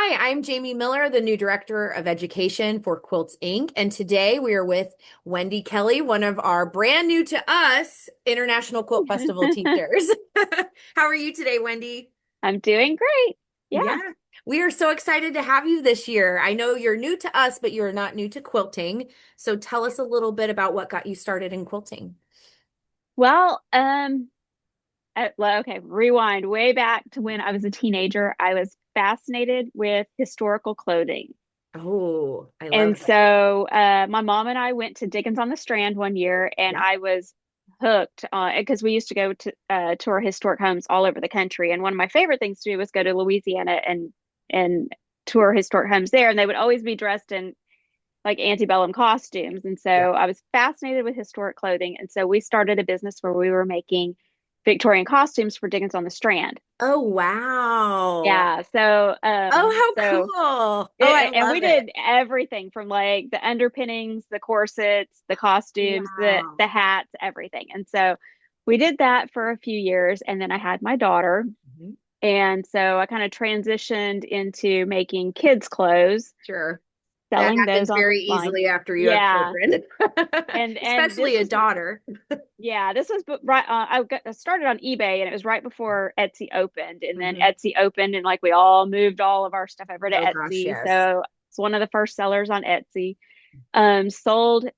Hi, I'm Jamie Miller, the new director of education for Quilts Inc. And today we are with Wendy Kelly, one of our brand new to us International Quilt Festival teachers. How are you today, Wendy? I'm doing great. Yeah, Yeah. we are so excited to have you this year. I know you're new to us, but you're not new to quilting. So tell us a little bit about what got you started in quilting. Well, okay, rewind way back to when I was a teenager. I was fascinated with historical clothing. Oh, I And love that. so my mom and I went to Dickens on the Strand one year, and Yeah. I was hooked because we used to go to tour historic homes all over the country. And one of my favorite things to do was go to Louisiana and tour historic homes there. And they would always be dressed in like antebellum costumes. And so Yeah. I was fascinated with historic clothing. And so we started a business where we were making Victorian costumes for Dickens on the Strand. Oh, wow. Yeah. So, Oh, how cool. Oh, I and we love it. did everything from like the underpinnings, the corsets, the costumes, Wow. the hats, everything. And so we did that for a few years. And then I had my daughter. Mhm. And so I kind of transitioned into making kids' clothes, Sure. That selling those happens very online. easily after you have Yeah. children, And this especially a was daughter. Yeah, this was right. I started on eBay, and it was right before Etsy opened, and then Mhm. Etsy opened, and like we all moved all of our stuff over to Oh gosh, Etsy. yes. So it's one of the first sellers on Etsy. Sold.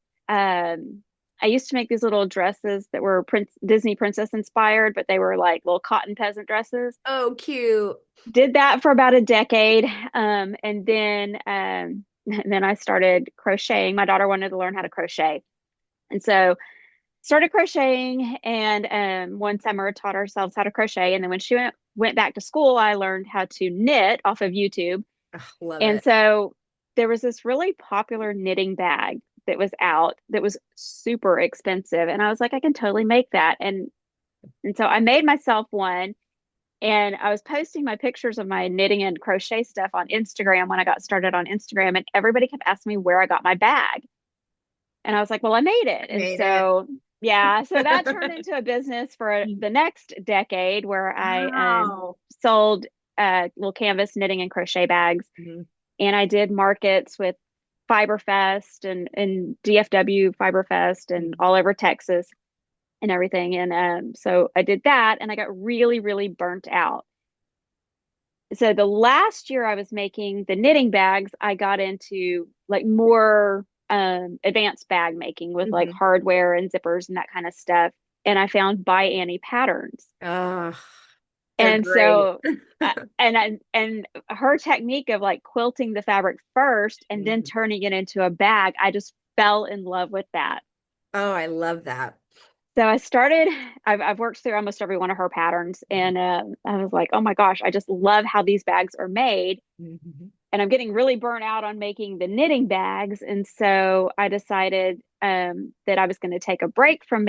I used to make these little dresses that were Disney princess inspired, but they were like little cotton peasant dresses. Oh, cute. Did that for about a decade, and then and then I started crocheting. My daughter wanted to learn how to crochet, and so started crocheting, and one summer taught ourselves how to crochet, and then when she went back to school, I learned how to knit off of YouTube. Ugh, love And it. so there was this really popular knitting bag that was out that was super expensive, and I was like, I can totally make that. And so I made myself one, and I was posting my pictures of my knitting and crochet stuff on Instagram when I got started on Instagram, and everybody kept asking me where I got my bag. And I was like, well, I made it. And Made it. so, yeah, so that turned into a business for the next decade where I Wow. sold little canvas knitting and crochet bags. Mhm. And I did markets with Fiberfest and DFW Fiberfest and Mhm. all over Texas and everything. And so I did that, and I got really, really burnt out. So the last year I was making the knitting bags, I got into like more advanced bag making with like Mhm. hardware and zippers and that kind of stuff. And I found by Annie patterns. Ugh, they're And great. so and her technique of like quilting the fabric first and then Mhm. turning it into a bag, I just fell in love with that. Oh, I love that. So I've worked through almost every one of her patterns, and I was like, oh my gosh, I just love how these bags are made. Mhm. And I'm getting really burnt out on making the knitting bags. And so I decided that I was going to take a break from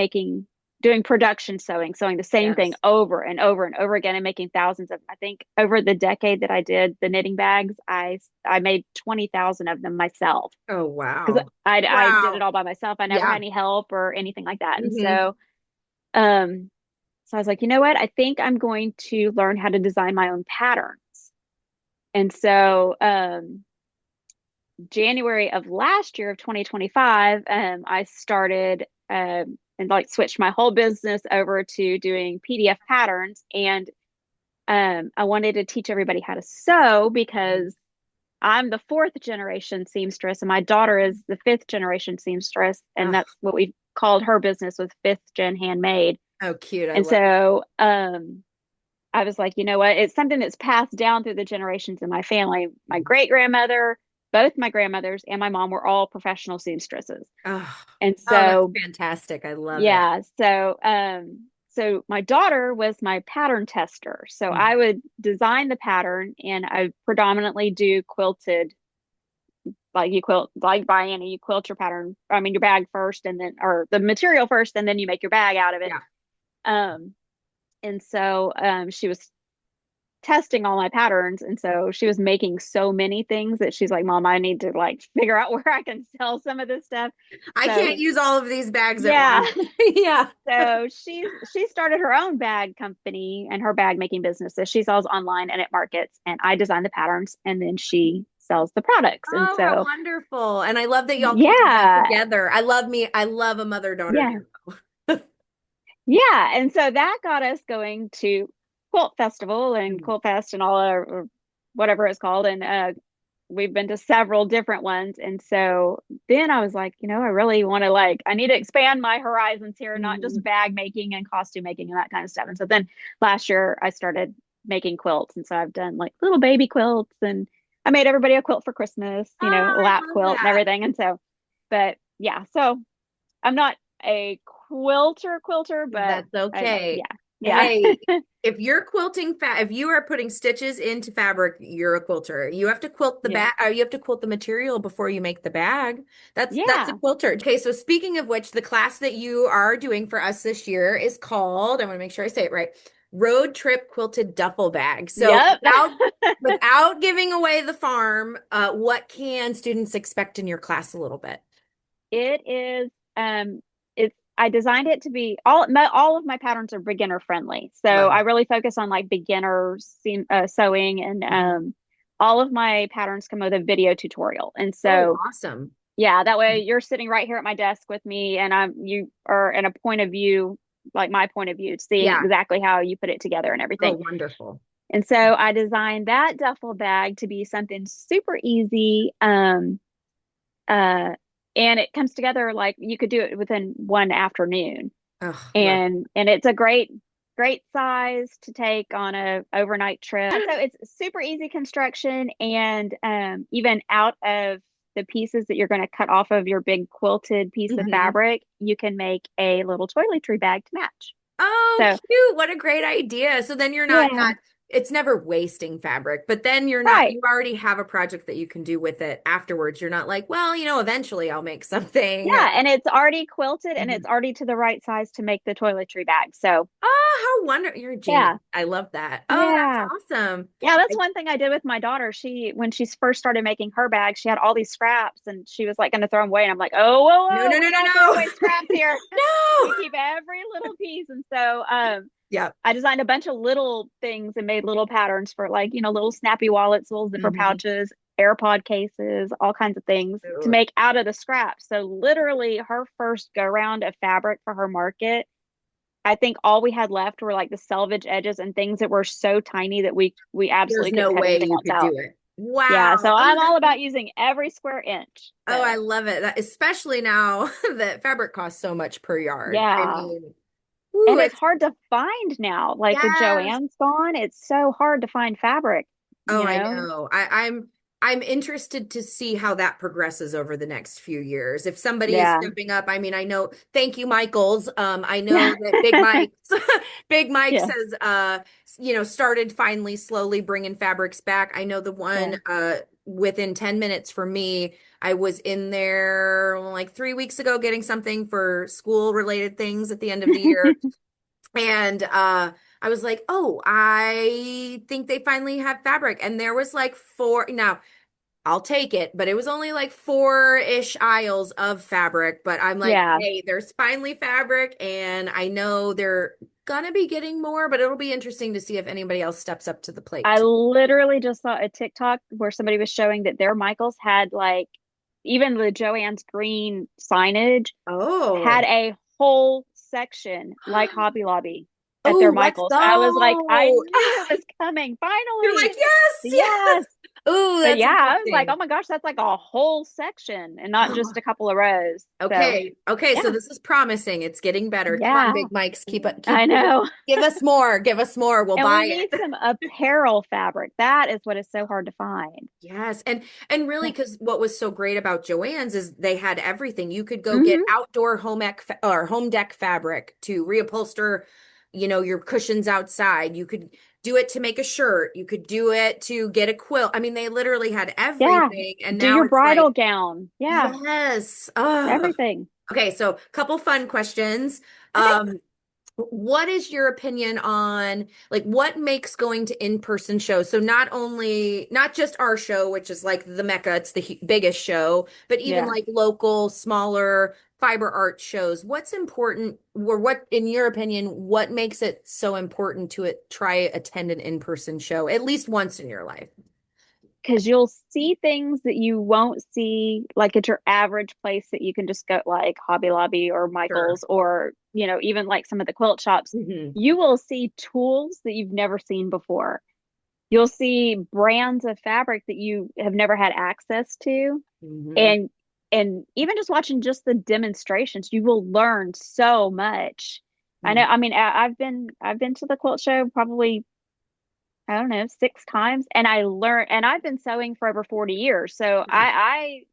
doing production sewing, sewing the same thing Yes. over and over and over again and making thousands of, I think over the decade that I did the knitting bags, I made 20,000 of them myself Oh, because wow. I did it Wow. all by myself. I never had Yeah. any help or anything like that. And Hmm. um, so I was like, you know what? I think I'm going to learn how to design my own patterns. And so January of last year of 2025, I started and like switched my whole business over to doing PDF patterns. And I wanted to teach everybody how to sew because I'm the fourth generation seamstress and my daughter is the fifth generation seamstress. And Oh, that's what we called her business was fifth gen handmade. how cute. I And love so I was like, you know what? It's something that's passed down through the generations in my family. My it. great grandmother, both my grandmothers and my mom were all professional seamstresses. Oh, And oh, that's so, fantastic. I love it. yeah, so my daughter was my pattern tester. So I Mhm. would design the pattern and I predominantly do quilted, like you quilt, like by Annie, you quilt your pattern, I mean, your bag first and then, or the material first, and then you make your bag out of it. Yeah. Um, and so she was testing all my patterns. And so she was making so many things that she's like, Mom, I need to like figure out where I can sell some of this stuff. I So can't use all of these bags at yeah. once. Yeah. So she started her own bag company and her bag making business. So she sells online and at markets, and I design the patterns, and then she sells the products. And Oh, how so wonderful. And I love that y'all can do that yeah, together. I love a mother-daughter yeah, duo. yeah. And so that got us going to Quilt Festival and Mhm. Quilt Fest and all or whatever it's called. And we've been to several different ones. And so then I was like, I really want to I need to expand my horizons here, not just Mhm. bag making and costume making and that kind of stuff. And so then last year I started making quilts. And so I've done like little baby quilts, and I made everybody a quilt for Christmas, Oh, a I lap love quilt and that. everything. And so, but yeah, so I'm not a quilter, but That's okay. yeah, yeah, Hey, if you're quilting if you are putting stitches into fabric, you're a quilter. You have to quilt the yeah, bag, or you have to quilt the material before you make the bag. That's a yeah. quilter. Okay, so speaking of which, the class that you are doing for us this year is called, I want to make sure I say it right, Road Trip Quilted Duffel Bag. So Yep. without giving away the farm, what can students expect in your class a little bit? It is it's I designed it to be all of my patterns are beginner friendly. So Love I it. really focus on like beginner sewing, and Mhm. all of my patterns come with a video tutorial. And Oh, so awesome. yeah, that way you're sitting right here at my desk with me, and you are in a point of view, like my point of view, seeing Yeah. exactly how you put it together and Oh, everything. wonderful. And so I designed that duffel bag to be something super easy. Uh, and it comes together like you could do it within one afternoon. Oh, love. And it's a great size to take on a overnight trip. So it's super easy construction, and even out of the pieces that you're going to cut off of your big quilted piece of Mhm. fabric, you can make a little toiletry bag to match. Oh, So cute. What a great idea. So then you're yeah, not it's never wasting fabric, but then right. you already have a project that you can do with it afterwards. You're not like, well, eventually I'll make something. Yeah, and it's already quilted and Mhm. it's already to the right size to make the toiletry bag. So Oh, how wonderful. You're a genius. yeah, I love that. Oh, yeah. that's awesome. Yeah, that's I- one thing I did with my daughter. When she first started making her bag, she had all these scraps and she was like going to throw them away. And I'm like, oh, whoa, No, whoa, no, no, we're no, not throwing no. away scraps here. No. We keep every little piece. And so Yeah. I designed a bunch of little things and made little patterns for little snappy wallets, little zipper Mhm. pouches, AirPod cases, all kinds of things to make out of the scraps. So literally her first go round of fabric for her market, I think all we had left were like the selvage edges and things that were so tiny that we There's absolutely couldn't no cut way anything you else could out. do it. Yeah, Wow. so Oh, I'm all about using every square inch. oh, I So, love it. Especially now that fabric costs so much per yard. I yeah. mean, ooh, And it's it's hard to find now. Like with yes. Joann's gone, it's so hard to find fabric, Oh, you I know? know. I'm interested to see how that progresses over the next few years. If somebody is Yeah. stepping up, I mean, I know, thank you, Michaels. I Yeah. know that Big Mike's Big Mike's Yeah. has started finally slowly bringing fabrics back. I know the Yeah. one within 10 minutes for me, I was in there like 3 weeks ago getting something for school related things at the end of the year. And I was like, oh, I think they finally have fabric. And there was like four. Now, I'll take it, but it was only like four-ish aisles of fabric. But I'm like, Yeah. hey, there's finally fabric. And I know they're gonna be getting more, but it'll be interesting to see if anybody else steps up to the plate I too. literally just saw a TikTok where somebody was showing that their Michaels had even the Joann's green signage had Oh. a whole section like Hobby Lobby at their Oh, let's Michaels. I was like, I go. knew it was coming. You're like, Finally. yes, yes. Yes. Oh, But that's yeah, I was like, oh amazing. my gosh, that's like a whole section and not just a couple of rows. So Okay. Okay. So yeah, this is promising. It's getting better. Come on, yeah, Big Mike's. I Keep giving. know. Give us more. Give us more. We'll And we buy need it. some apparel fabric. That is what is so hard to find. Yes. And really, Yeah. because what was so great about Joann's is they had everything. You could go get Hmm. outdoor or home deck fabric to reupholster, your cushions outside. You could do it to make a shirt. You could do it to get a quilt. I mean, they literally had Yeah. everything. And Do now your it's like, bridal gown. Yeah. yes. Oh. Everything. Okay, so couple fun questions. Okay. Um, What is your opinion on like what makes going to in-person shows? So not just our show, which is like the mecca, it's the biggest show, but even Yeah. like local, smaller fiber art shows. What's important, or what, in your opinion, what makes it so important to try attend an in-person show at least once in your life? Because you'll see things that you won't see like at your average place that you can just go like Hobby Lobby or Sure. Michael's or, even like some of the quilt shops. Hmm. You will see tools that you've never seen before. You'll see brands of fabric that you have never had access to. Hmm. And and even just watching just the demonstrations, you will learn so much. I know, I mean, I've been to the quilt show probably I don't know, 6 times. And I learned, and I've been sewing for over 40 years. So I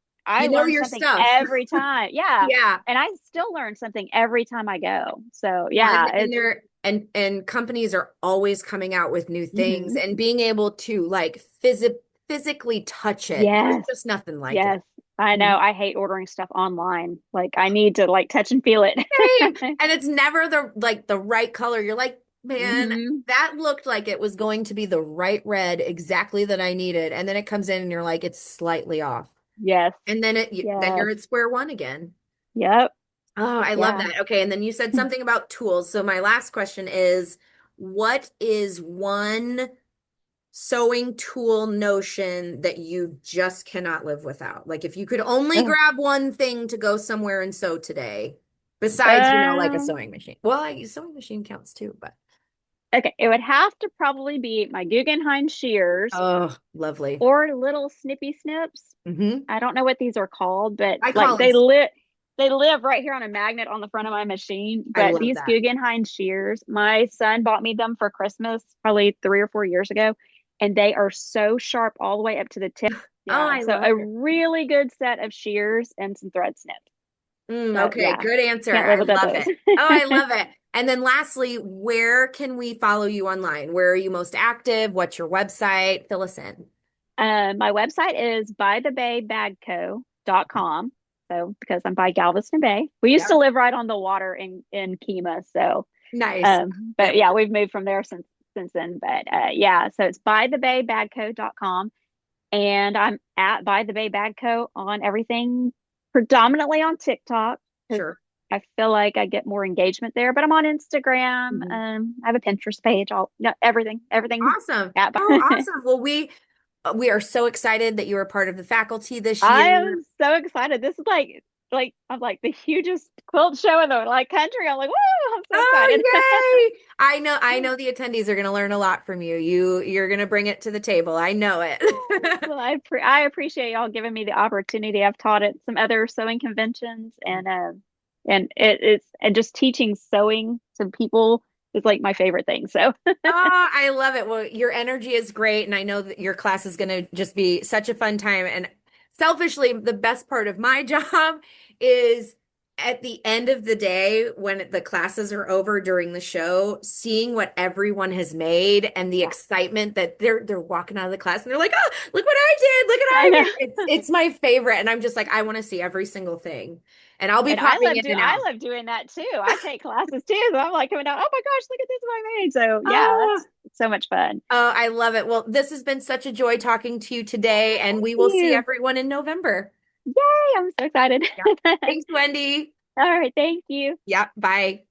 You know learn your something stuff. every time. Yeah. Yeah. And I still learn something every time I go. So Well, yeah, and it's they're and companies are always coming out with new things, mhm. and being able to like physically touch it. There's Yes, just nothing like it. yes. I Mhm. know. I hate ordering stuff online. Like I need to like touch and feel it. Same. And it's never the right color. You're like, man, Hmm. that looked like it was going to be the right red exactly that I needed. And then it comes in and you're like, it's slightly off. Yes, And then then yes. you're at square one again. Yep. Oh, I love Yeah. that. Okay, and then you said something about tools. So my last question is, what is one sewing tool notion that you just cannot live without? Like if you could only Ugh. grab one thing to go somewhere and sew today, besides, like a Um, sewing machine. Well, a sewing machine counts too, but okay. It would have to probably be my Guggenheim shears oh, lovely. or little snippy snips. Hmm. I don't know what these are called, but I like call them, they live right here on a magnet on the front of my machine. I But love these that. Guggenheim shears, my son bought me them for Christmas probably 3 or 4 years ago, and they are so sharp all the way up to the tip. Oh, Yeah, I so love a it. really good set of shears and some thread snips. But Okay, yeah, good answer. can't live I without love those. it. Oh, I love it. And then lastly, where can we follow you online? Where are you most active? What's your website? Fill us in. My website is bythebaybagco.com. So because I'm by Galveston Bay. We used to Yep. live right on the water in Kema. So Nice. but Yep. yeah, we've moved from there since then. But yeah, so it's bythebaybagco.com. And I'm at By the Bay Bagco on everything, predominantly on TikTok, because Sure. I feel like I get more engagement there. But I'm on Instagram. Mhm. I have a Pinterest page. All no, everything Awesome. at. Oh, awesome. Well, we are so excited that you were part of the faculty this I year. am so excited. This is like I'm like the hugest quilt show in the like country. I'm like, woo! I'm so excited. Oh, yay. I know the attendees are going to learn a lot from you. You're going to bring it to the table. I know it. Well, I appreciate y'all giving me the opportunity. I've taught at some other sewing conventions, and it's and just teaching sewing to people is like my favorite thing. So Oh, I love it. Well, your energy is great, and I know that your class is going to just be such a fun time. And selfishly, the best part of my job is at the end of the day, when the classes are over during the show, seeing what everyone has made and the yeah, excitement that they're walking out of the class and they're like, "Oh, look what I did! Look what I I know. did!" It's my favorite, and I'm just like, I want to see every single thing, and I'll be And I popping love in do and I out. love doing that too. I take classes too, so I'm like coming out. Oh my gosh, look at this what I made! So yeah, Oh, that's so much fun. oh, I love it. Well, this has been such a joy talking to you today, and Thank we will see you. everyone in November. Yay! I'm so excited. Yeah. Thanks, Wendy. All right, thank you. Yeah, bye.